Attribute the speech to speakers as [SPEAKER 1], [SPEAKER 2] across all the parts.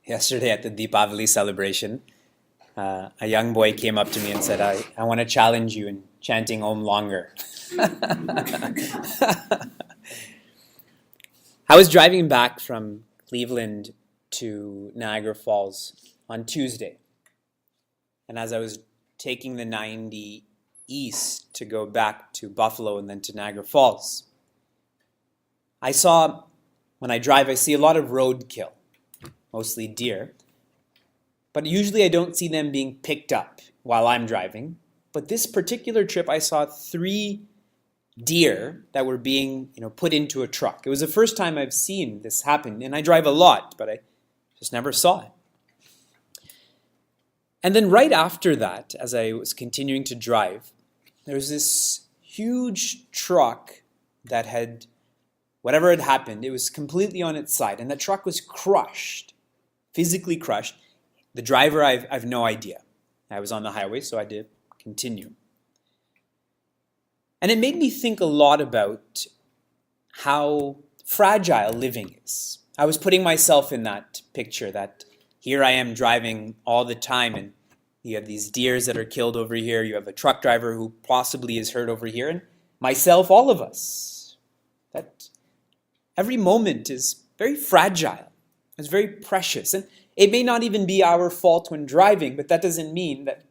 [SPEAKER 1] Yesterday at the Deepavali celebration, a young boy came up to me and said, I want to challenge you in chanting Om longer. I was driving back from Cleveland to Niagara Falls on Tuesday. And as I was taking the 90 east to go back to Buffalo and then to Niagara Falls, when I drive, I see a lot of roadkill, mostly deer. But usually I don't see them being picked up while I'm driving. But this particular trip, I saw 3 deer that were being put into a truck. It was the first time I've seen this happen. And I drive a lot, but I just never saw it. And then right after that, as I was continuing to drive, there was this huge truck that had, whatever had happened, it was completely on its side. And that truck was crushed, physically crushed. The driver, I've no idea. I was on the highway, so I had to continue. And it made me think a lot about how fragile living is. I was putting myself in that picture that here I am driving all the time, and you have these deers that are killed over here. You have a truck driver who possibly is hurt over here, and myself, all of us. That every moment is very fragile. It's very precious. And it may not even be our fault when driving, but that doesn't mean that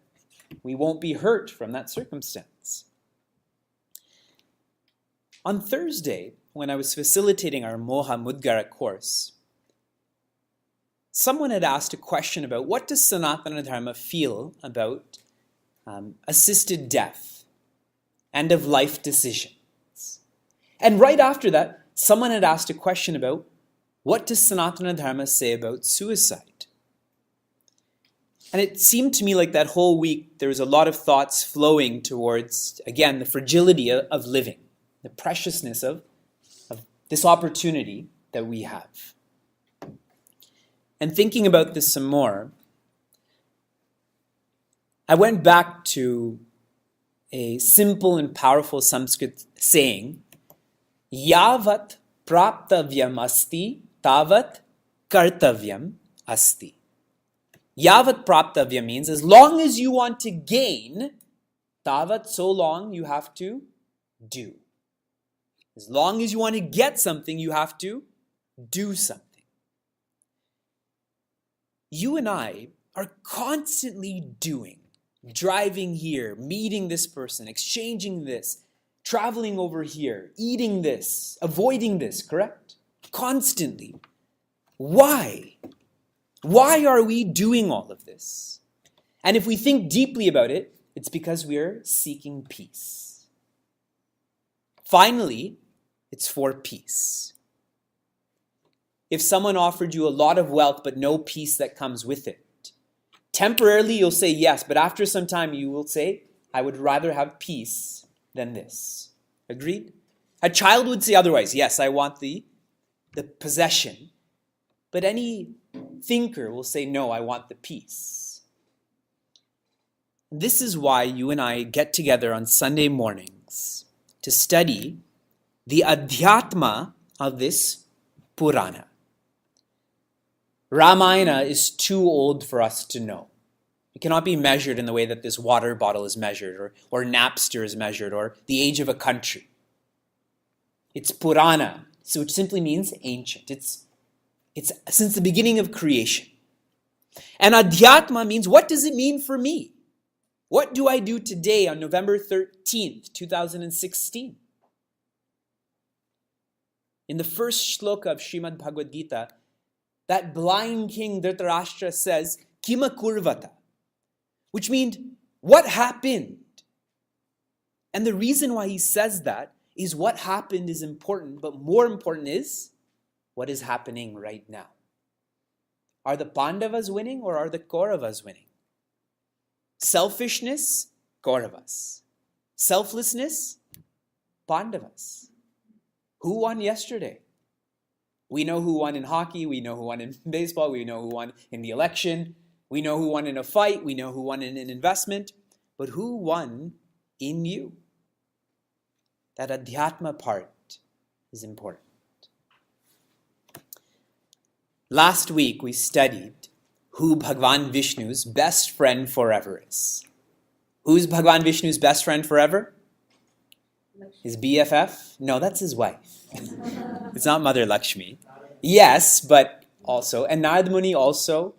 [SPEAKER 1] we won't be hurt from that circumstance. On Thursday, when I was facilitating our Moha Mudgara course, someone had asked a question about what does Sanatana Dharma feel about assisted death, end-of-life decisions. And right after that, someone had asked a question about what does Sanatana Dharma say about suicide? And it seemed to me like that whole week there was a lot of thoughts flowing towards, again, the fragility of living, the preciousness of this opportunity that we have. And thinking about this some more, I went back to a simple and powerful Sanskrit saying, Yavat praptavyam asti, tavat kartavyam asti. Yavat praptavya means as long as you want to gain, tavat, so long you have to do. As long as you want to get something, you have to do something. You and I are constantly doing, driving here, meeting this person, exchanging this, traveling over here, eating this, avoiding this, correct? Constantly. Why? Why are we doing all of this? And if we think deeply about it, it's because we're seeking peace. Finally, it's for peace. If someone offered you a lot of wealth but no peace that comes with it, temporarily you'll say yes, but after some time you will say, I would rather have peace than this. Agreed? A child would say otherwise. Yes, I want the possession. But any thinker will say, no, I want the peace. This is why you and I get together on Sunday mornings to study the adhyatma of this Purana. Ramayana is too old for us to know. It cannot be measured in the way that this water bottle is measured, or Napster is measured, or the age of a country. It's Purana, which simply means ancient. It's since the beginning of creation. And Adhyatma means, what does it mean for me? What do I do today on November 13th, 2016? In the first shloka of Srimad Bhagavad Gita, that blind king Dhritarashtra says, Kima kurvata, which means, what happened? And the reason why he says that is what happened is important, but more important is what is happening right now. Are the Pandavas winning or are the Kauravas winning? Selfishness, Kauravas. Selflessness, Pandavas. Who won yesterday? We know who won in hockey, we know who won in baseball, we know who won in the election, we know who won in a fight, we know who won in an investment, but who won in you? That adhyatma part is important. Last week we studied who Bhagavan Vishnu's best friend forever is. Who's Bhagavan Vishnu's best friend forever? His BFF? No, that's his wife. It's not Mother Lakshmi. Yes, but also, and Narad Muni also,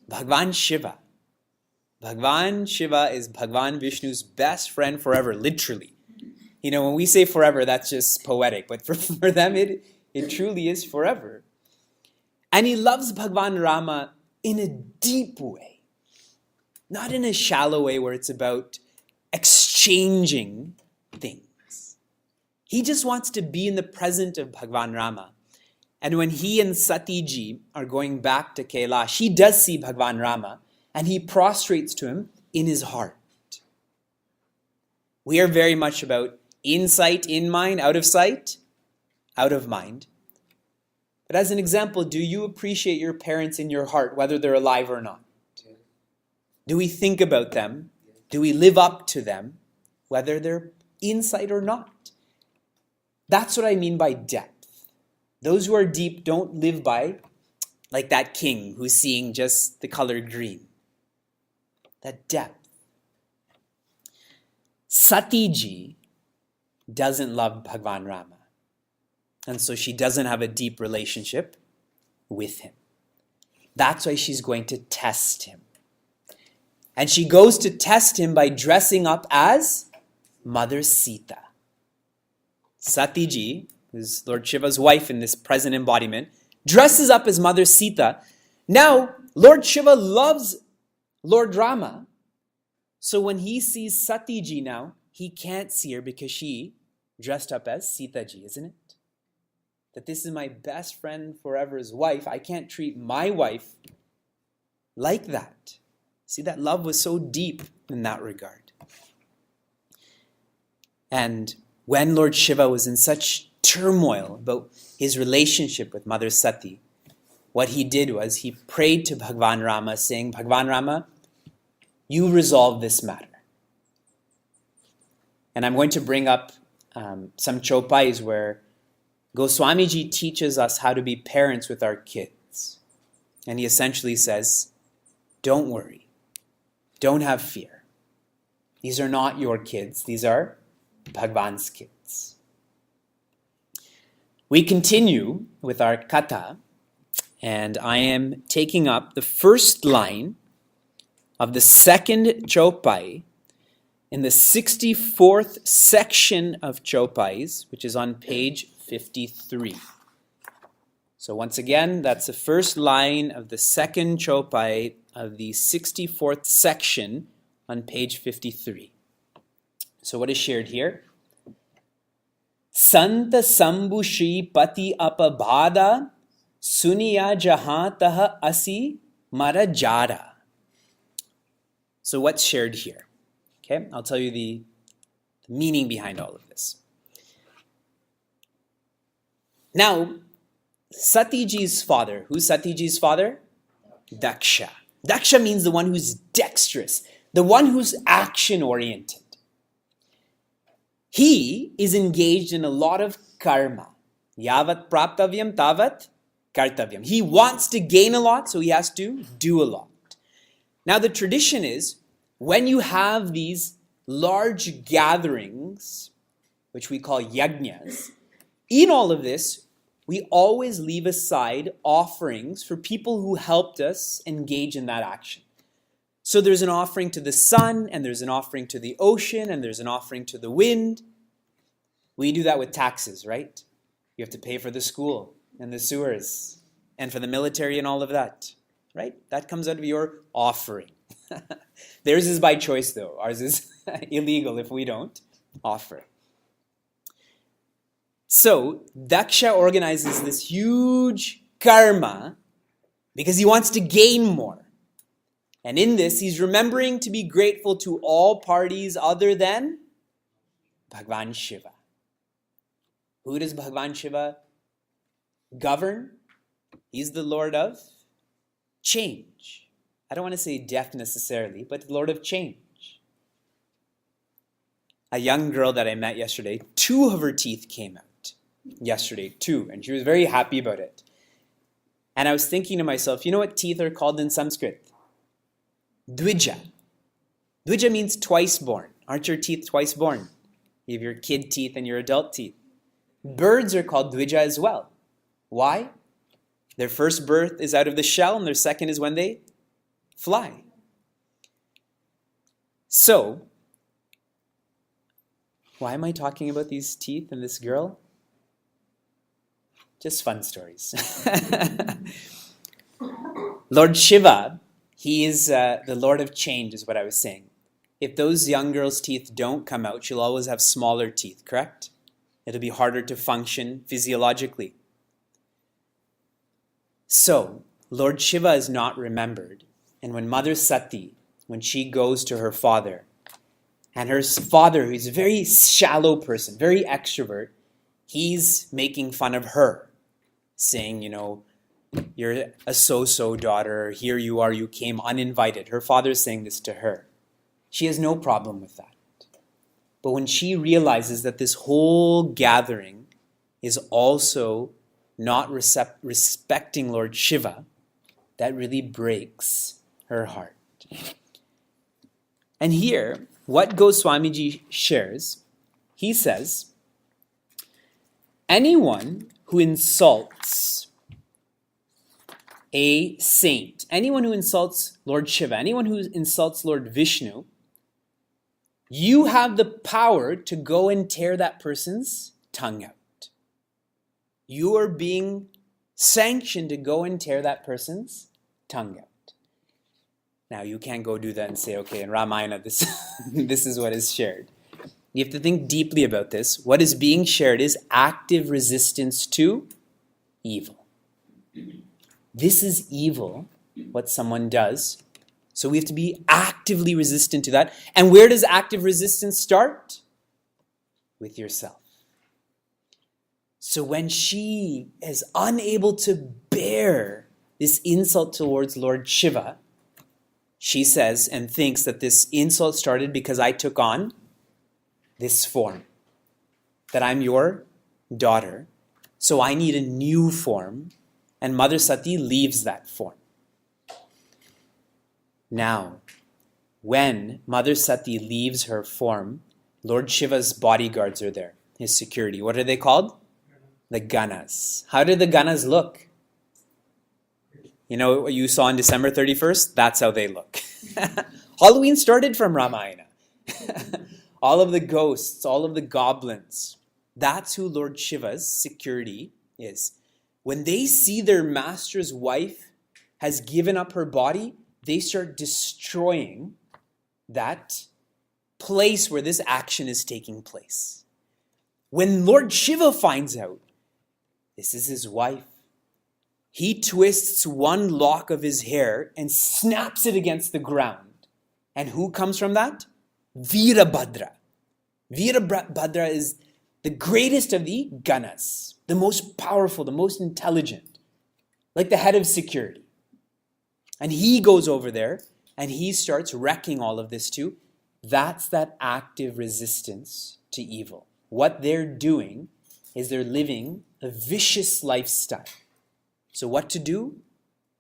[SPEAKER 1] Bhagavan Shiva. Bhagavan Shiva is Bhagavan Vishnu's best friend forever, literally. You know, when we say forever, that's just poetic, but for them, it truly is forever. And he loves Bhagavan Rama in a deep way, not in a shallow way where it's about exchanging things. He just wants to be in the present of Bhagavan Rama. And when he and Sati Ji are going back to Kailash, he does see Bhagavan Rama and he prostrates to him in his heart. We are very much about insight in mind, out of sight, out of mind. But as an example, do you appreciate your parents in your heart, whether they're alive or not? Do we think about them? Do we live up to them, whether they're in sight or not? That's what I mean by depth. Those who are deep don't live by like that king who's seeing just the color green. That depth. Sati Ji doesn't love Bhagavan Rama. And so she doesn't have a deep relationship with him. That's why she's going to test him. And she goes to test him by dressing up as Mother Sita. Sati Ji, who's Lord Shiva's wife in this present embodiment, dresses up as Mother Sita. Now, Lord Shiva loves Lord Rama. So when he sees Sati Ji now, he can't see her because she dressed up as Sita Ji, isn't it? That this is my best friend forever's wife. I can't treat my wife like that. See, that love was so deep in that regard. And when Lord Shiva was in such turmoil about his relationship with Mother Sati, what he did was he prayed to Bhagavan Rama saying, Bhagavan Rama, you resolve this matter. And I'm going to bring up some chopais where Goswamiji teaches us how to be parents with our kids. And he essentially says, don't worry. Don't have fear. These are not your kids. These are Bhagavan's kids. We continue with our katha, and I am taking up the first line of the second chopai in the 64th section of chopais, which is on page 53. So once again, that's the first line of the second chopai of the 64th section on page 53. So what is shared here? Sant Sambhu Shri Pati Apabhada Suniya Jahan Tah Asi Mara Jara. So what's shared here? Okay, I'll tell you the meaning behind all of this. Now, Sati Ji's father. Who's Sati Ji's father? Daksha. Daksha means the one who's dexterous, the one who's action-oriented. He is engaged in a lot of karma. Yavat praptavyam tavat kartavyam. He wants to gain a lot, so he has to do a lot. Now, the tradition is, when you have these large gatherings, which we call yajnas, in all of this, we always leave aside offerings for people who helped us engage in that action. So there's an offering to the sun, and there's an offering to the ocean, and there's an offering to the wind. We do that with taxes, right? You have to pay for the school and the sewers and for the military and all of that, right? That comes out of your offering. Theirs is by choice, though. Ours is illegal if we don't offer. So, Daksha organizes this huge karma because he wants to gain more. And in this, he's remembering to be grateful to all parties other than Bhagwan Shiva. Who does Bhagwan Shiva govern? He's the Lord of change. I don't want to say death necessarily, but the Lord of change. A young girl that I met yesterday, 2 of her teeth came out yesterday, 2, and she was very happy about it. And I was thinking to myself, you know what teeth are called in Sanskrit? Dvija. Dvija means twice born. Aren't your teeth twice born? You have your kid teeth and your adult teeth. Birds are called Dvija as well. Why? Their first birth is out of the shell, and their second is when they fly. So, why am I talking about these teeth and this girl? Just fun stories. Lord Shiva, he is the Lord of change, is what I was saying. If those young girls' teeth don't come out, she'll always have smaller teeth, correct? It'll be harder to function physiologically. So, Lord Shiva is not remembered. And when Mother Sati, when she goes to her father, and her father, who's a very shallow person, very extrovert, he's making fun of her, saying, you know, you're a so-so daughter, here you are, you came uninvited. Her father's saying this to her. She has no problem with that. But when she realizes that this whole gathering is also not respecting Lord Shiva, that really breaks her heart. And here, what Goswamiji shares, he says, anyone who insults a saint, anyone who insults Lord Shiva, anyone who insults Lord Vishnu, you have the power to go and tear that person's tongue out. You are being sanctioned to go and tear that person's tongue out. Now, you can't go do that and say, okay, in Ramayana, this is what is shared. You have to think deeply about this. What is being shared is active resistance to evil. This is evil, what someone does. So we have to be actively resistant to that. And where does active resistance start? With yourself. So when she is unable to bear this insult towards Lord Shiva, she says and thinks that this insult started because I took on this form, that I'm your daughter, so I need a new form, and Mother Sati leaves that form. Now, when Mother Sati leaves her form, Lord Shiva's bodyguards are there, his security. What are they called? The Ganas. How did the Ganas look? You know what you saw on December 31st? That's how they look. Halloween started from Ramayana. All of the ghosts, all of the goblins. That's who Lord Shiva's security is. When they see their master's wife has given up her body, they start destroying that place where this action is taking place. When Lord Shiva finds out this is his wife, he twists one lock of his hair and snaps it against the ground. And who comes from that? Virabhadra. Virabhadra is the greatest of the Ganas, the most powerful, the most intelligent, like the head of security. And he goes over there and he starts wrecking all of this too. That's that active resistance to evil. What they're doing is they're living a vicious lifestyle. So what to do?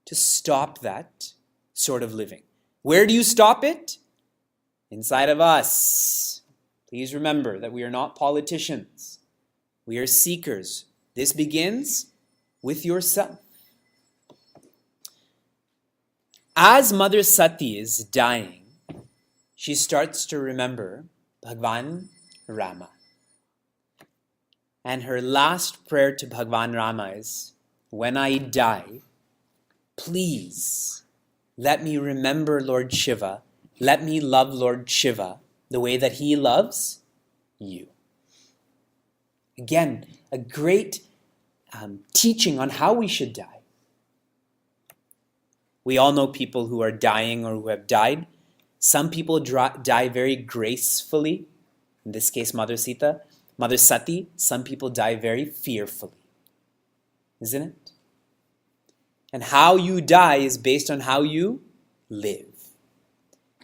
[SPEAKER 1] To stop that sort of living. Where do you stop it? Inside of us. Please remember that we are not politicians. We are seekers. This begins with yourself. As Mother Sati is dying, she starts to remember Bhagwan Rama. And her last prayer to Bhagwan Rama is, when I die, please let me remember Lord Shiva. Let me love Lord Shiva the way that he loves you. Again, a great teaching on how we should die. We all know people who are dying or who have died. Some people die very gracefully. In this case, Mother Sati. Some people die very fearfully. Isn't it? And how you die is based on how you live.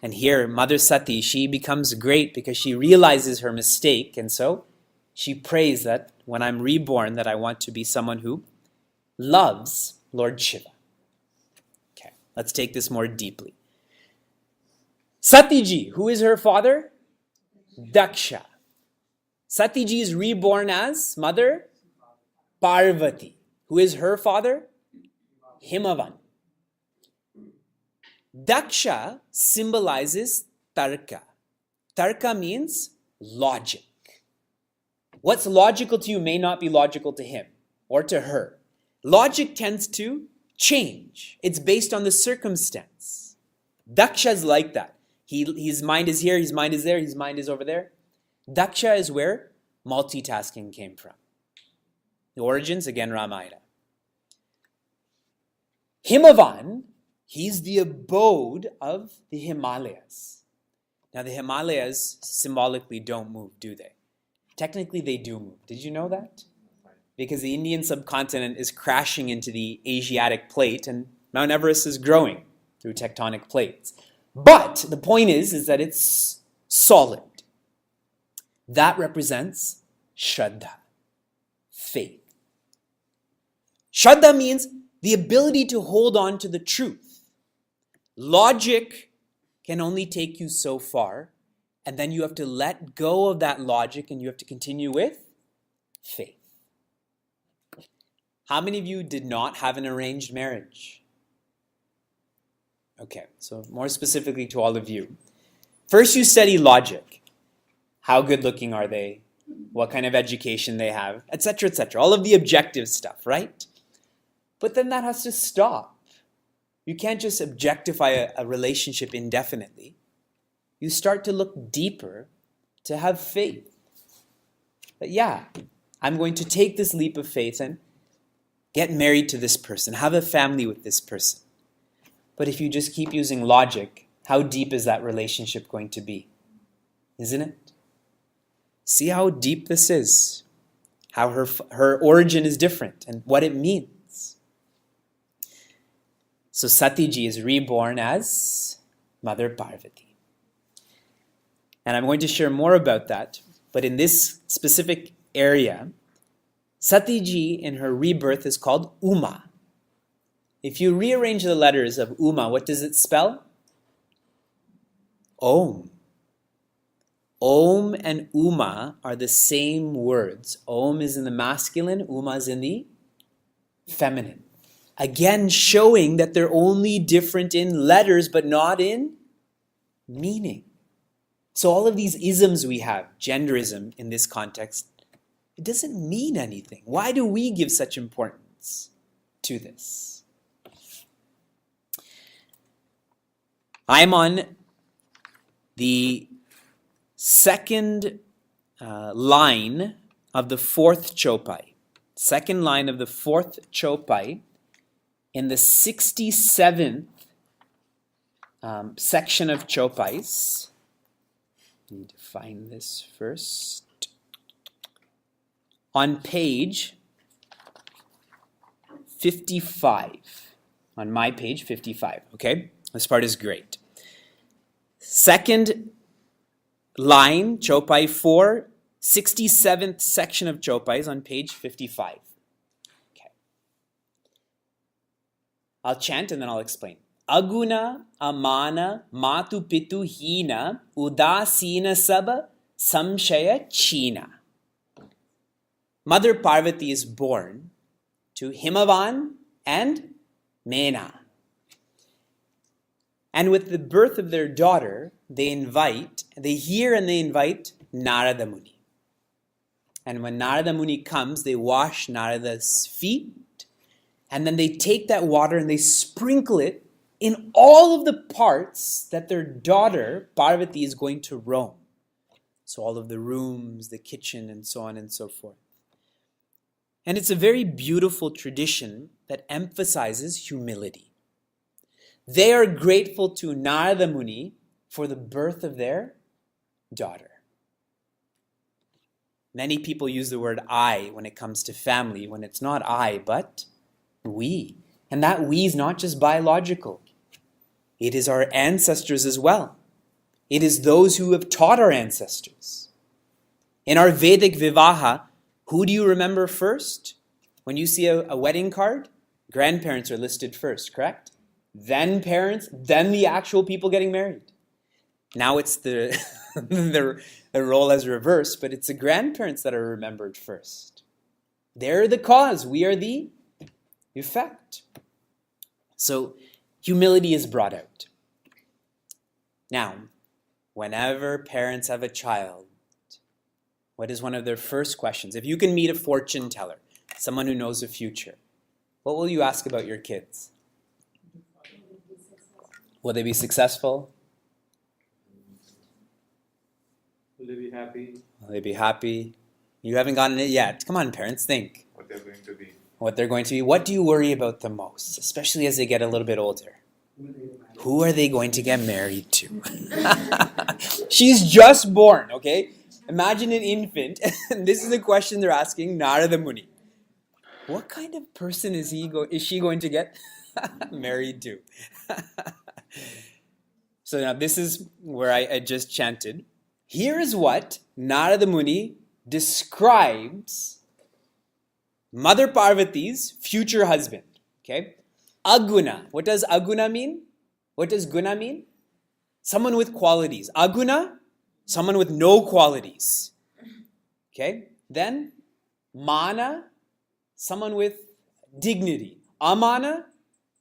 [SPEAKER 1] And here, Mother Sati, she becomes great because she realizes her mistake. And so she prays that when I'm reborn, that I want to be someone who loves Lord Shiva. Okay, let's take this more deeply. Satiji, who is her father? Daksha. Satiji is reborn as Mother Parvati. Who is her father? Himavan. Daksha symbolizes tarka. Tarka means logic. What's logical to you may not be logical to him or to her. Logic tends to change. It's based on the circumstance. Daksha's like that. His mind is here, his mind is there, his mind is over there. Daksha is where multitasking came from. The origins, again, Ramayana. Himavan, he's the abode of the Himalayas. Now, the Himalayas symbolically don't move, do they? Technically, they do move. Did you know that? Because the Indian subcontinent is crashing into the Asiatic plate and Mount Everest is growing through tectonic plates. But the point is that it's solid. That represents Shraddha, faith. Shraddha means the ability to hold on to the truth. Logic can only take you so far, and then you have to let go of that logic and you have to continue with faith. How many of you did not have an arranged marriage? Okay, so more specifically to all of you. First, you study logic. How good looking are they? What kind of education they have, etc., etc. All of the objective stuff, right? But then that has to stop. You can't just objectify a relationship indefinitely. You start to look deeper to have faith. But yeah, I'm going to take this leap of faith and get married to this person, have a family with this person. But if you just keep using logic, how deep is that relationship going to be? Isn't it? See how deep this is, how her origin is different and what it means. So Satiji is reborn as Mother Parvati. And I'm going to share more about that, but in this specific area, Satiji in her rebirth is called Uma. If you rearrange the letters of Uma, what does it spell? Om. Om and Uma are the same words. Om is in the masculine, Uma is in the feminine. Again, showing that they're only different in letters, but not in meaning. So all of these isms we have, genderism in this context, it doesn't mean anything. Why do we give such importance to this? I'm on the second line of the fourth chopai. Second line of the fourth chopai in the 67th section of chopais. I need to find this first. On page 55. On my page 55, okay? This part is great. Second line, Chopai 4, 67th section of Chopais on page 55. Okay. I'll chant and then I'll explain. Aguna, amana, matu pitu hina, udasina saba, samshaya china. Mother Parvati is born to Himavan and Mena. And with the birth of their daughter, they hear and they invite Narada Muni. And when Narada Muni comes, they wash Narada's feet, and then they take that water and they sprinkle it in all of the parts that their daughter, Parvati, is going to roam. So all of the rooms, the kitchen, and so on and so forth. And it's a very beautiful tradition that emphasizes humility. They are grateful to Narada Muni for the birth of their daughter. Many people use the word I when it comes to family, when it's not I, but we. And that we is not just biological. It is our ancestors as well. It is those who have taught our ancestors. In our Vedic Vivaha, who do you remember first? When you see a wedding card, grandparents are listed first, correct? Then parents, then the actual people getting married. Now it's the role as reversed, but it's the grandparents that are remembered first. They're the cause. We are the effect. So humility is brought out. Now, whenever parents have a child, what is one of their first questions? If you can meet a fortune teller, someone who knows the future, what will you ask about your kids? Will they be successful?
[SPEAKER 2] Will they be happy?
[SPEAKER 1] Will they be happy? You haven't gotten it yet. Come on, parents, think.
[SPEAKER 2] What they're going to be.
[SPEAKER 1] What they're going to be. What do you worry about the most, especially as they get a little bit older? Who are they going to get married to? She's just born, okay? Imagine an infant. And this is the question they're asking Narada Muni. What kind of person is she going to get married to? So now this is where I just chanted. Here is what Narada Muni describes Mother Parvati's future husband. Okay? Aguna. What does aguna mean? What does guna mean? Someone with qualities. Aguna, someone with no qualities. Okay? Then mana, someone with dignity. Amana,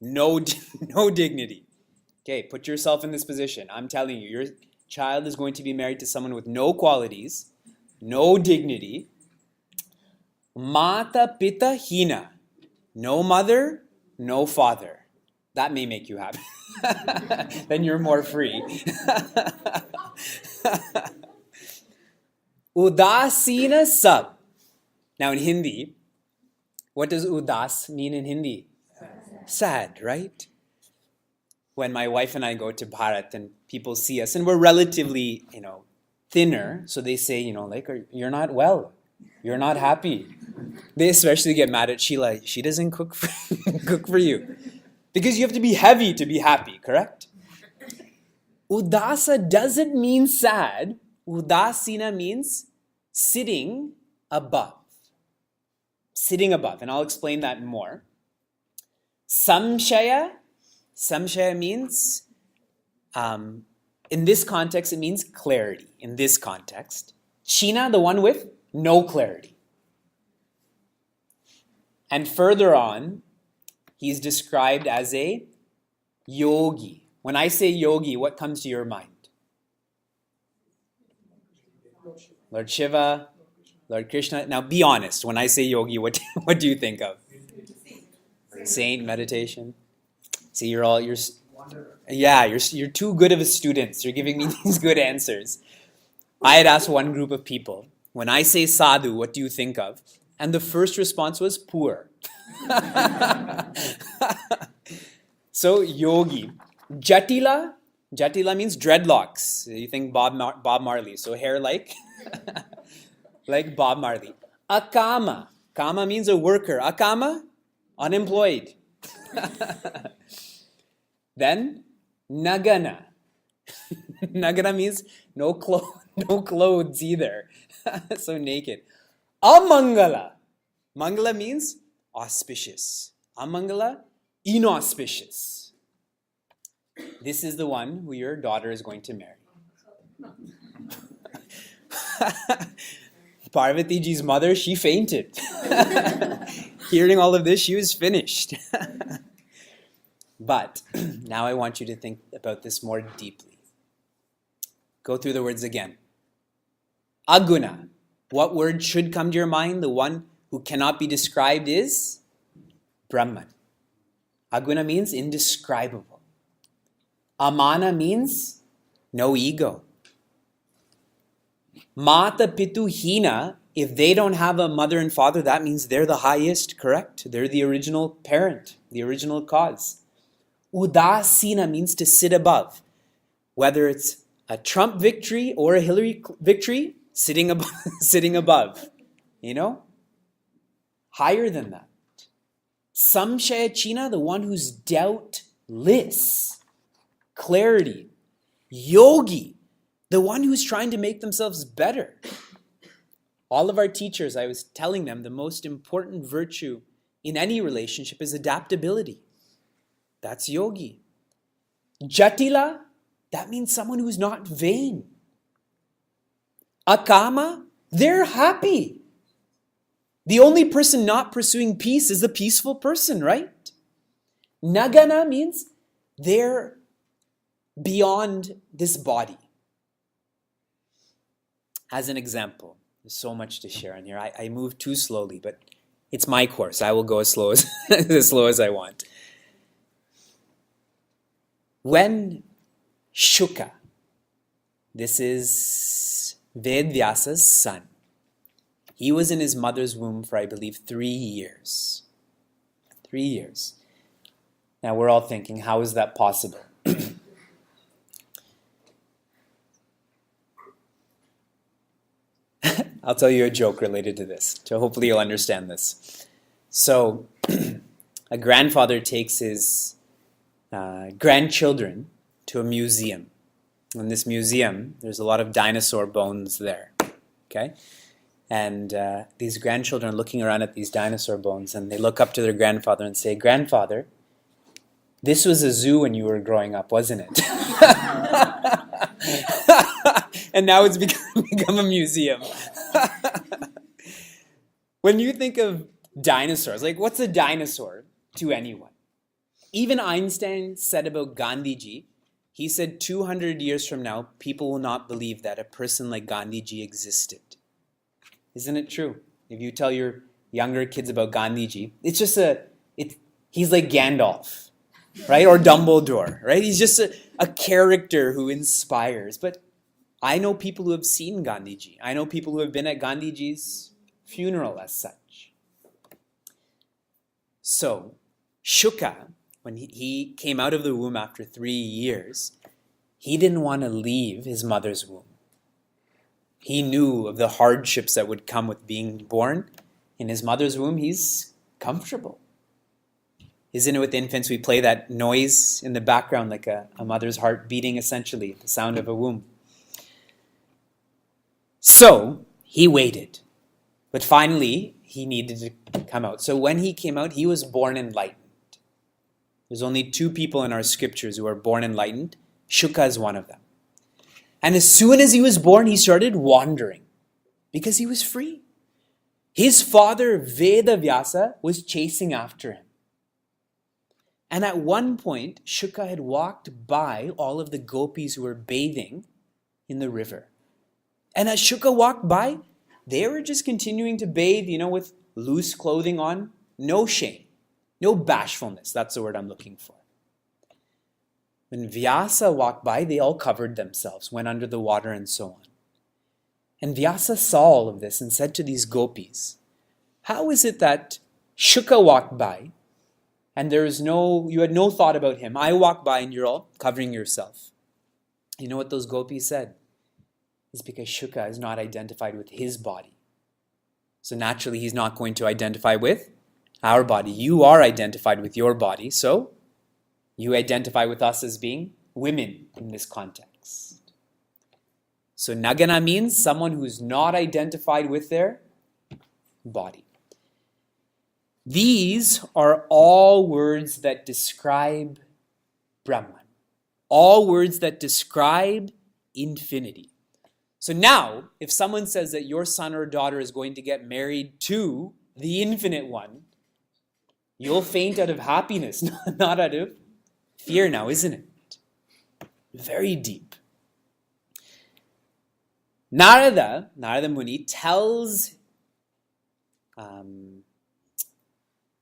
[SPEAKER 1] no dignity. Okay, put yourself in this position. I'm telling you, your child is going to be married to someone with no qualities, no dignity. Mata pita hina. No mother, no father. That may make you happy. Then you're more free. Udasina sab. Now in Hindi, what does udas mean in Hindi? Sad, right? When my wife and I go to Bharat and people see us, and we're relatively, thinner, so they say, you're not well, you're not happy. They especially get mad at Sheila. She doesn't cook for you. Because you have to be heavy to be happy, correct? Udasa doesn't mean sad. Udasina means sitting above. Sitting above, and I'll explain that more. Samshaya means, in this context, it means clarity. In this context. China, the one with no clarity. And further on, he's described as a yogi. When I say yogi, what comes to your mind? Lord Shiva, Lord Krishna. Now be honest, when I say yogi, what do you think of? Saint, meditation. See, you're too good of a student. You're giving me these good answers. I had asked one group of people, when I say sadhu, what do you think of? And the first response was poor. So yogi. Jatila means dreadlocks. You think Bob Marley. So hair like Bob Marley. Akama. Kama means a worker. Akama, unemployed. Then Nagana. Nagana means no clothes either. So naked. Amangala. Mangala means auspicious. Amangala, inauspicious. This is the one who your daughter is going to marry. Parvati Ji's mother, she fainted. Hearing all of this, she was finished. But now I want you to think about this more deeply. Go through the words again. Aguna. What word should come to your mind? The one who cannot be described is Brahman. Aguna means indescribable. Amana means no ego. Mata pitu hina, if they don't have a mother and father, that means they're the highest, correct? They're the original parent, the original cause. Udasina means to sit above. Whether it's a Trump victory or a Hillary victory, sitting above, sitting above. You know? Higher than that. Samshayachina, the one who's doubtless. Clarity. Yogi, the one who's trying to make themselves better. All of our teachers, I was telling them, the most important virtue in any relationship is adaptability. That's yogi. Jatila, that means someone who's not vain. Akama, they're happy. The only person not pursuing peace is the peaceful person, right? Nagana means they're beyond this body. As an example, there's so much to share on here. I move too slowly, but it's my course. I will go as slow as I want. When Shuka, this is Vedvyasa's son, he was in his mother's womb for, I believe, 3 years. 3 years. Now we're all thinking, how is that possible? I'll tell you a joke related to this, so hopefully you'll understand this. So, a grandfather takes his grandchildren to a museum. In this museum, there's a lot of dinosaur bones there. Okay? And these grandchildren are looking around at these dinosaur bones, and they look up to their grandfather and say, "Grandfather, this was a zoo when you were growing up, wasn't it?" And now it's become a museum. When you think of dinosaurs, like what's a dinosaur to anyone? Even Einstein said about Gandhiji, he said 200 years from now, people will not believe that a person like Gandhiji existed. Isn't it true? If you tell your younger kids about Gandhiji, it's just he's like Gandalf, right? Or Dumbledore, right? He's just a character who inspires. But I know people who have seen Gandhiji. I know people who have been at Gandhiji's funeral as such. So, Shuka, when he came out of the womb after 3 years, he didn't want to leave his mother's womb. He knew of the hardships that would come with being born. In his mother's womb, he's comfortable. Isn't it with infants we play that noise in the background like a mother's heart beating essentially, the sound of a womb? So, he waited. But finally, he needed to come out. So when he came out, he was born enlightened. There's only 2 people in our scriptures who are born enlightened. Shuka is one of them. And as soon as he was born, he started wandering because he was free. His father, Vedavyasa, was chasing after him. And at one point, Shuka had walked by all of the gopis who were bathing in the river. And as Shuka walked by, they were just continuing to bathe, with loose clothing on. No shame. No bashfulness. That's the word I'm looking for. When Vyasa walked by, they all covered themselves, went under the water and so on. And Vyasa saw all of this and said to these gopis, how is it that Shuka walked by and you had no thought about him? I walked by and you're all covering yourself. You know what those gopis said? It's because Shuka is not identified with his body. So naturally, he's not going to identify with our body. You are identified with your body, so you identify with us as being women in this context. So Nagana means someone who's not identified with their body. These are all words that describe Brahman. All words that describe infinity. So now, if someone says that your son or daughter is going to get married to the infinite one, you'll faint out of happiness, not out of fear now, isn't it? Very deep. Narada Muni tells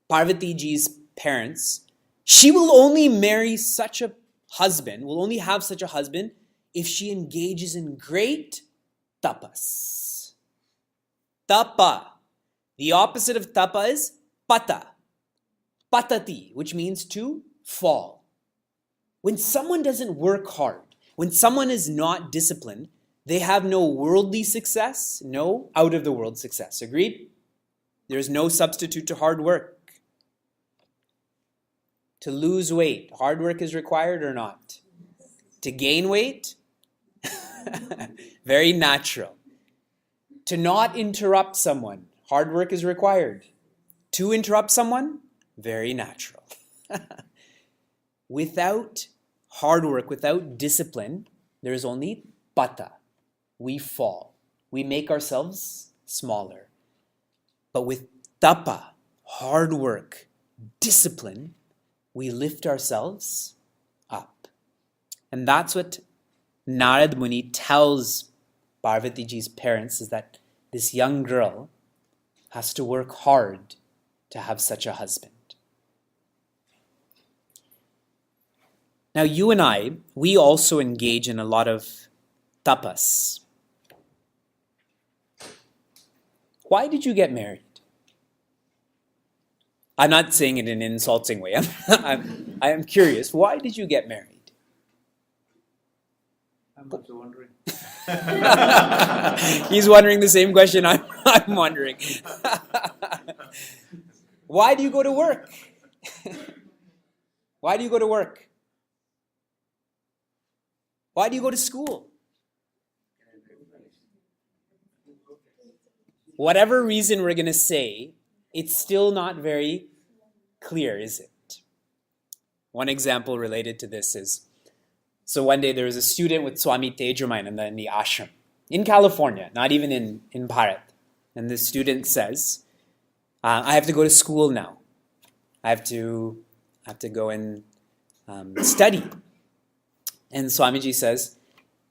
[SPEAKER 1] Parvatiji's parents, she will only marry such a husband, will only have such a husband if she engages in great tapas. Tapa. The opposite of tapa is pata. Patati, which means to fall. When someone doesn't work hard, when someone is not disciplined, they have no worldly success, no out-of-the-world success. Agreed? There's no substitute to hard work. To lose weight, hard work is required or not? To gain weight? Very natural. To not interrupt someone, hard work is required. To interrupt someone? Very natural. Without hard work, without discipline, there is only pata. We fall. We make ourselves smaller. But with tapa, hard work, discipline, we lift ourselves up. And that's what Narad Muni tells Parvati Ji's parents, is that this young girl has to work hard to have such a husband. Now you and I, we also engage in a lot of tapas. Why did you get married? I'm not saying it in an insulting way. I am curious. Why did you get married?
[SPEAKER 2] I'm also wondering.
[SPEAKER 1] He's wondering the same question I'm wondering. Why do you go to work? Why do you go to work? Why do you go to school? Whatever reason we're going to say, it's still not very clear, is it? One example related to this is, so one day there was a student with Swami Tejamayana in the ashram in California, not even in Bharat. And the student says, I have to go to school now. I have to go and study. And Swamiji says,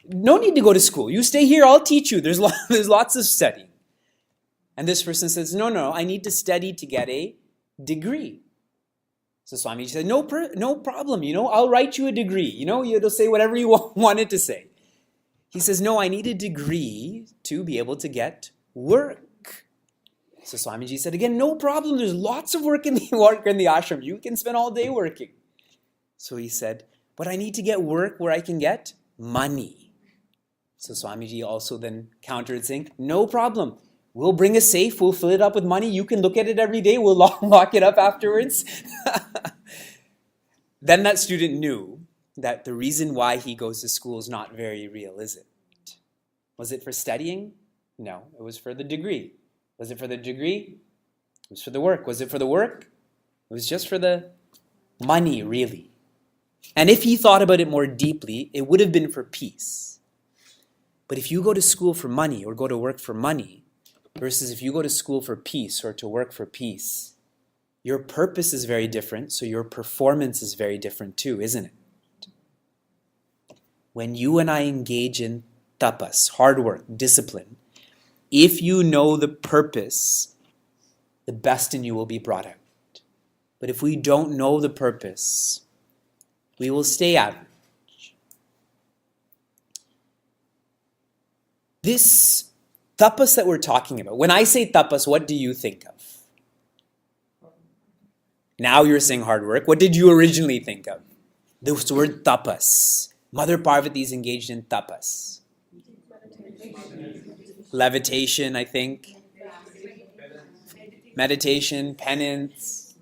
[SPEAKER 1] no need to go to school. You stay here, I'll teach you. There's lots of studying. And this person says, no, I need to study to get a degree. So Swamiji said, no problem, I'll write you a degree. You'll say whatever you want it to say. He says, no, I need a degree to be able to get work. So Swamiji said again, no problem, there's lots of work in the ashram. You can spend all day working. So he said, but I need to get work where I can get money. So Swamiji also then countered saying, no problem. We'll bring a safe, we'll fill it up with money, you can look at it every day, we'll lock it up afterwards. Then that student knew that the reason why he goes to school is not very real, is it? Was it for studying? No, it was for the degree. Was it for the degree? It was for the work. Was it for the work? It was just for the money, really. And if he thought about it more deeply, it would have been for peace. But if you go to school for money or go to work for money, versus if you go to school for peace or to work for peace, your purpose is very different, so your performance is very different too, isn't it? When you and I engage in tapas, hard work, discipline, if you know the purpose, the best in you will be brought out. But if we don't know the purpose, we will stay average. This tapas that we're talking about, when I say tapas, what do you think of? Now you're saying hard work. What did you originally think of? This word tapas. Mother Parvati is engaged in tapas. Levitation, I think. Meditation, penance.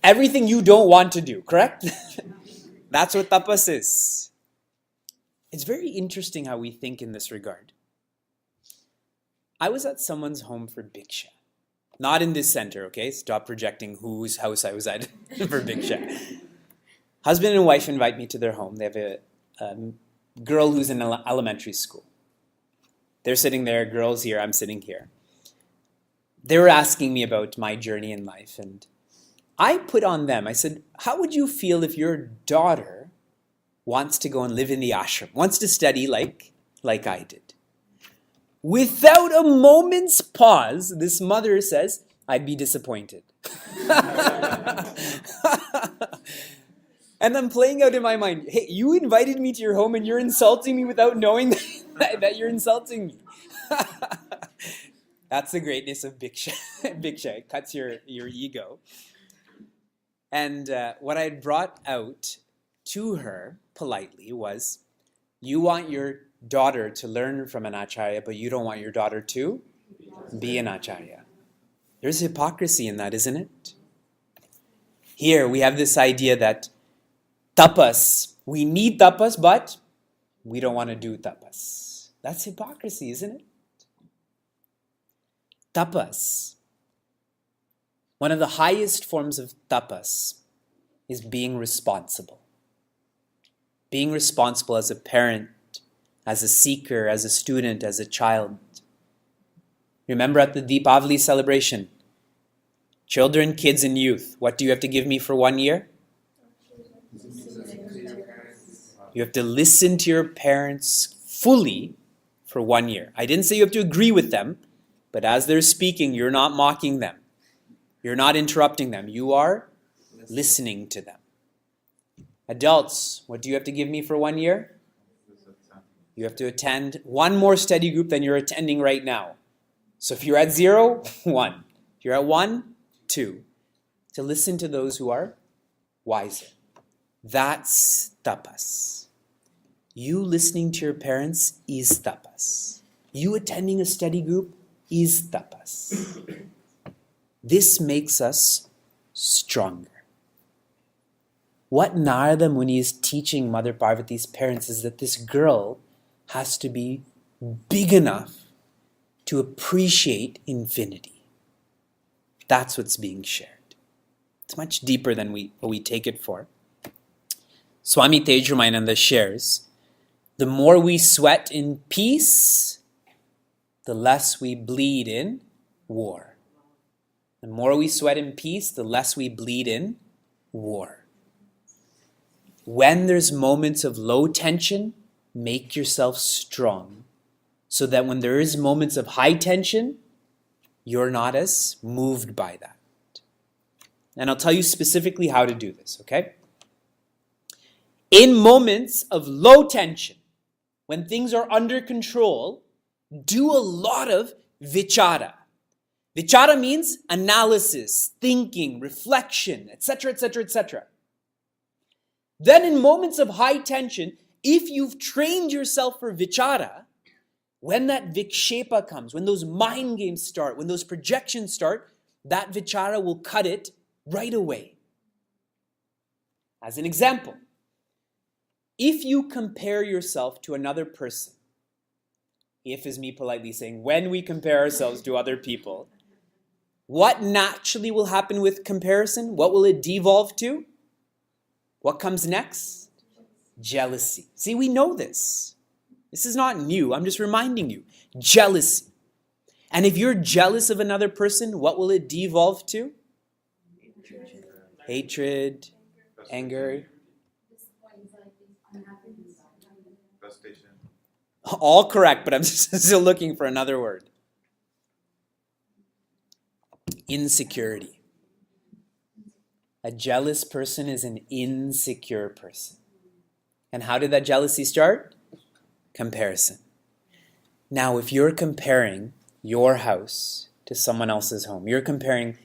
[SPEAKER 1] Everything you don't want to do, correct? That's what tapas is. It's very interesting how we think in this regard. I was at someone's home for Bhiksha. Not in this center, okay? Stop projecting whose house I was at for Bhiksha. Husband and wife invite me to their home. They have a girl who's in elementary school. They're sitting there, girl's here, I'm sitting here. They were asking me about my journey in life, and I put on them, I said, how would you feel if your daughter wants to go and live in the ashram, wants to study like I did? Without a moment's pause, this mother says, I'd be disappointed. And I'm playing out in my mind, hey, you invited me to your home and you're insulting me without knowing that you're insulting me. That's the greatness of Bhiksha. Bhiksha, it cuts your ego. And what I had brought out to her politely was, you want your daughter to learn from an acharya, but you don't want your daughter to be an acharya. There's hypocrisy in that, isn't it? Here we have this idea that tapas, we need tapas, but we don't want to do tapas. That's hypocrisy, isn't it? Tapas. One of the highest forms of tapas is being responsible. Being responsible as a parent, as a seeker, as a student, as a child. Remember at the Deepavali celebration, children, kids, and youth, what do you have to give me for 1 year? You have to listen to your parents fully for 1 year. I didn't say you have to agree with them, but as they're speaking, you're not mocking them. You're not interrupting them. You are listening to them. Adults, what do you have to give me for 1 year? You have to attend one more study group than you're attending right now. So if you're at 0, 1. If you're at 1, 2. To listen to those who are wiser. That's tapas. You listening to your parents is tapas. You attending a study group is tapas. This makes us stronger. What Narada Muni is teaching Mother Parvati's parents is that this girl has to be big enough to appreciate infinity. That's what's being shared. It's much deeper than what we take it for. Swami Tejramananda shares, the more we sweat in peace, the less we bleed in war. The more we sweat in peace, the less we bleed in war. When there's moments of low tension, make yourself strong so that when there is moments of high tension, you're not as moved by that. And I'll tell you specifically how to do this, okay? In moments of low tension, when things are under control, do a lot of vichara. Vichara means analysis, thinking, reflection, etc., etc., etc. Then in moments of high tension, if you've trained yourself for vichara, when that vikshepa comes, when those mind games start, when those projections start, that vichara will cut it right away. As an example, if you compare yourself to another person, if is me politely saying, when we compare ourselves to other people, what naturally will happen with comparison? What will it devolve to? What comes next? Jealousy. See, we know this. This is not new. I'm just reminding you. Jealousy. And if you're jealous of another person, what will it devolve to? Hatred, anger.
[SPEAKER 2] Frustration.
[SPEAKER 1] All correct, but I'm still looking for another word. Insecurity. A jealous person is an insecure person. And how did that jealousy start? Comparison. Now, if you're comparing your house to someone else's home, you're comparing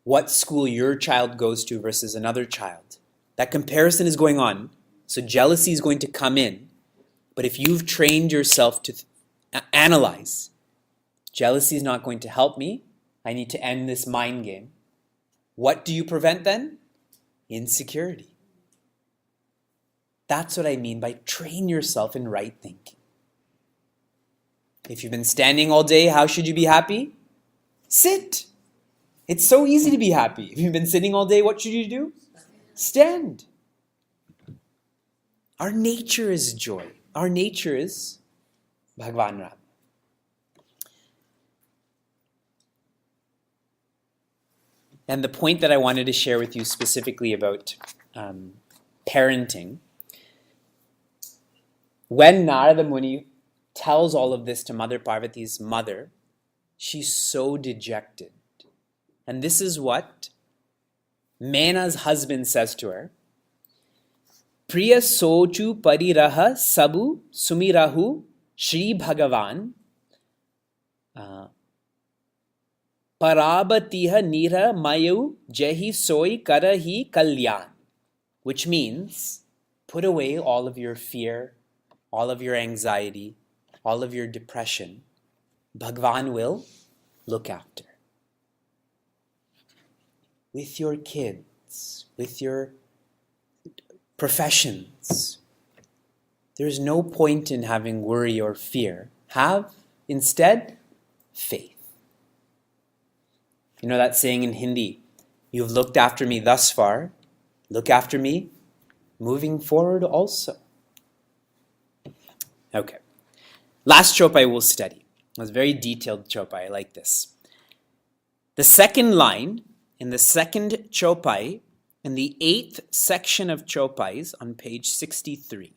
[SPEAKER 1] what school your child goes to versus another child, that comparison is going on. So jealousy is going to come in. But if you've trained yourself to analyze, jealousy is not going to help me. I need to end this mind game. What do you prevent then? Insecurity. That's what I mean by train yourself in right thinking. If you've been standing all day, how should you be happy? Sit. It's so easy to be happy. If you've been sitting all day, what should you do? Stand. Our nature is joy. Our nature is Bhagwan Ram. And the point that I wanted to share with you specifically about parenting, when Narada Muni tells all of this to Mother Parvati's mother, she's so dejected. And this is what Mena's husband says to her. Priya sochu pariraha sabu sumirahu Shri Bhagavan Parabatiha nira mayu jehi soi karahi kalyan. Which means, put away all of your fear, all of your anxiety, all of your depression. Bhagwan will look after. With your kids, with your professions. There's no point in having worry or fear. Have, instead, faith. You know that saying in Hindi, you've looked after me thus far, look after me moving forward also. Okay. Last chopai we'll study. It was a very detailed chopai. I like this. The second line in the second chopai, in the 8th section of chopais on page 63.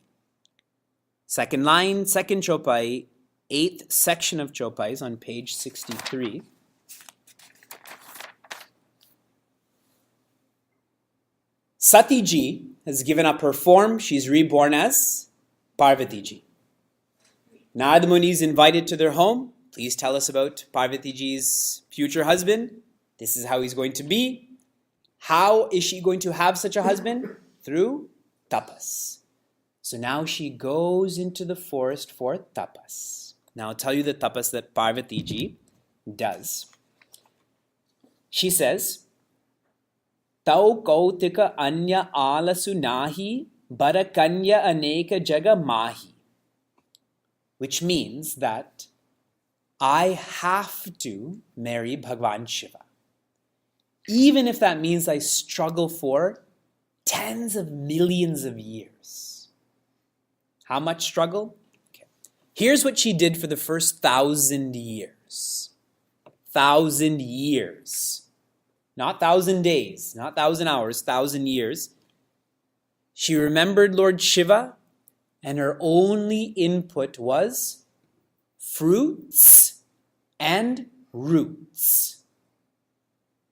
[SPEAKER 1] Second line, second chopai, 8th section of chopais on page 63. Sati ji has given up her form. She's reborn as Parvati ji. Narada Muni is invited to their home. Please tell us about Parvati ji's future husband. This is how he's going to be. How is she going to have such a husband? Through tapas. So now she goes into the forest for tapas. Now I'll tell you the tapas that Parvati ji does. She says, Tau kautika anya alasu nahi, barakanya aneka jaga mahi. Which means that I have to marry Bhagwan Shiva. Even if that means I struggle for tens of millions of years. How much struggle? Okay. Here's what she did for the first 1,000 years. 1,000 years. Not 1,000 days, not 1,000 hours, 1,000 years. She remembered Lord Shiva, and her only input was fruits and roots.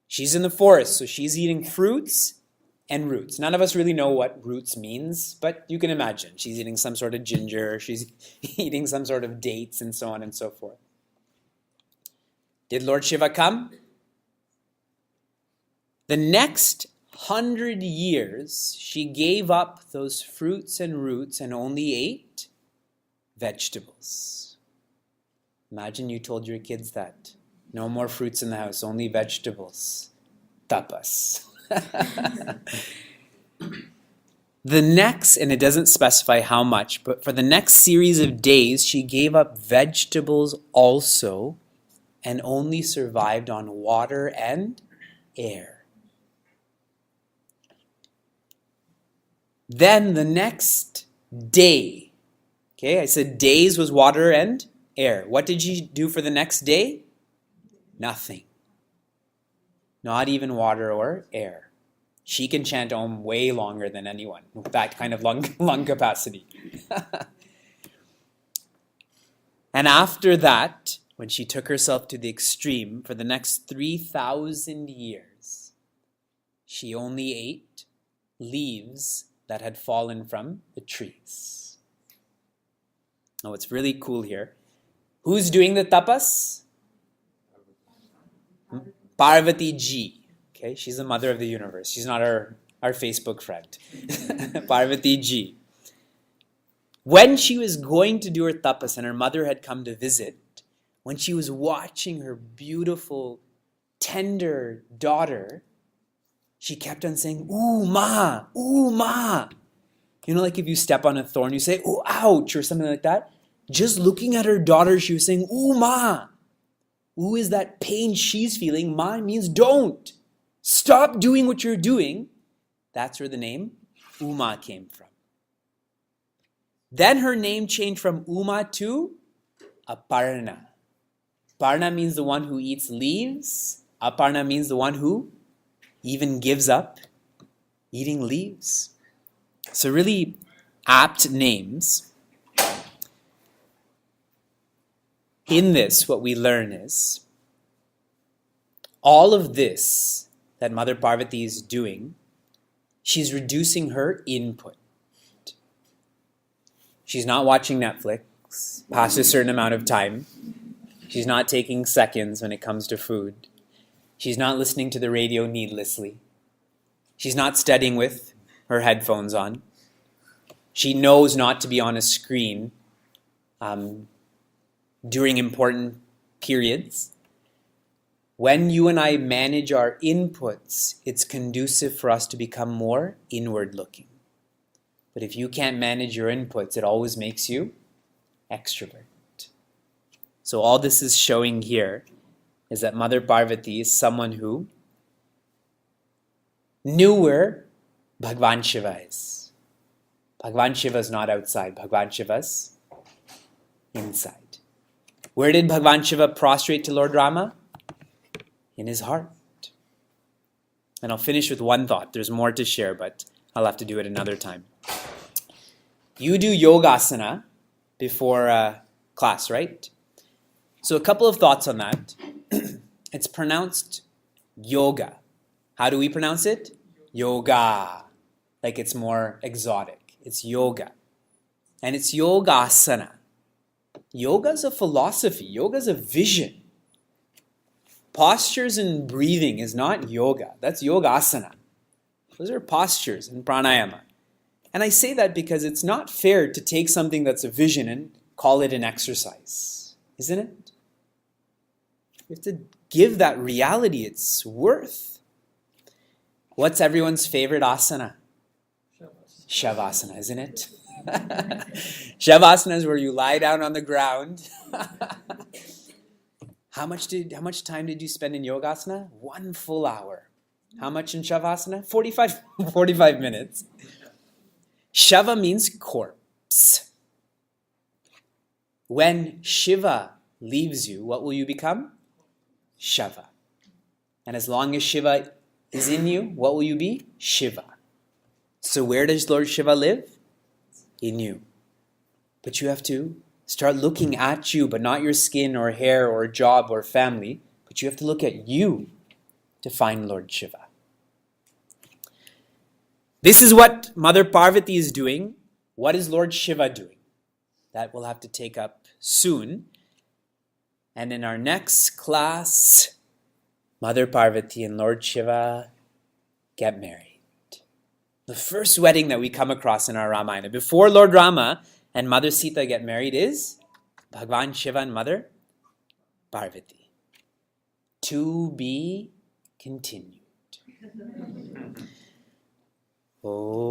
[SPEAKER 1] She's in the forest, so she's eating fruits and roots. None of us really know what roots means, but you can imagine. She's eating some sort of ginger, she's eating some sort of dates, and so on and so forth. Did Lord Shiva come? The next 100 years, she gave up those fruits and roots and only ate vegetables. Imagine you told your kids that. No more fruits in the house, only vegetables. Tapas. The next, and it doesn't specify how much, but for the next series of days, she gave up vegetables also and only survived on water and air. Then the next day, okay, I said days was water and air. What did she do for the next day? Nothing. Not even water or air. She can chant Om way longer than anyone with that kind of lung capacity. And after that, when she took herself to the extreme, for the next 3,000 years, she only ate leaves that had fallen from the trees. Now what's really cool here, who's doing the tapas? Parvati ji. Okay, she's the mother of the universe. She's not our Facebook friend. Parvati ji. When she was going to do her tapas and her mother had come to visit, when she was watching her beautiful, tender daughter, she kept on saying, ooh, ma, ooh, ma. You know, like if you step on a thorn, you say, ooh, ouch, or something like that. Just looking at her daughter, she was saying, ooh, ma. Ooh is that pain she's feeling. Ma means don't. Stop doing what you're doing. That's where the name Uma came from. Then her name changed from Uma to Aparna. Parna means the one who eats leaves. Aparna means the one who even gives up eating leaves. So really apt names. In this, what we learn is all of this that Mother Parvati is doing, she's reducing her input. She's not watching Netflix past a certain amount of time. She's not taking seconds when it comes to food. She's not listening to the radio needlessly. She's not studying with her headphones on. She knows not to be on a screen during important periods. When you and I manage our inputs, it's conducive for us to become more inward looking. But if you can't manage your inputs, it always makes you extrovert. So all this is showing here is that Mother Parvati is someone who knew where Bhagwan Shiva is. Bhagwan Shiva is not outside. Bhagwan Shiva is inside. Where did Bhagwan Shiva prostrate to Lord Rama? In his heart. And I'll finish with one thought. There's more to share, but I'll have to do it another time. You do yogasana before class, right? So a couple of thoughts on that. It's pronounced yoga. How do we pronounce it? Yoga. Like it's more exotic. It's yoga. And it's yogasana. Yoga is a philosophy. Yoga is a vision. Postures and breathing is not yoga. That's yogasana. Those are postures and pranayama. And I say that because it's not fair to take something that's a vision and call it an exercise. Isn't it? You have to give that reality its worth. What's everyone's favorite asana? Shavasana, isn't it? Shavasana is where you lie down on the ground. How much time did you spend in yogasana? 1 full hour. How much in Shavasana? 45 minutes. Shava means corpse. When Shiva leaves you, what will you become? Shava. And as long as Shiva is in you, what will you be? Shiva. So where does Lord Shiva live? In you. But you have to start looking at you, but not your skin or hair or job or family. But you have to look at you to find Lord Shiva. This is what Mother Parvati is doing. What is Lord Shiva doing? That we'll have to take up soon. And in our next class, Mother Parvati and Lord Shiva get married. The first wedding that we come across in our Ramayana, before Lord Rama and Mother Sita get married, is Bhagwan Shiva and Mother Parvati. To be continued. Oh.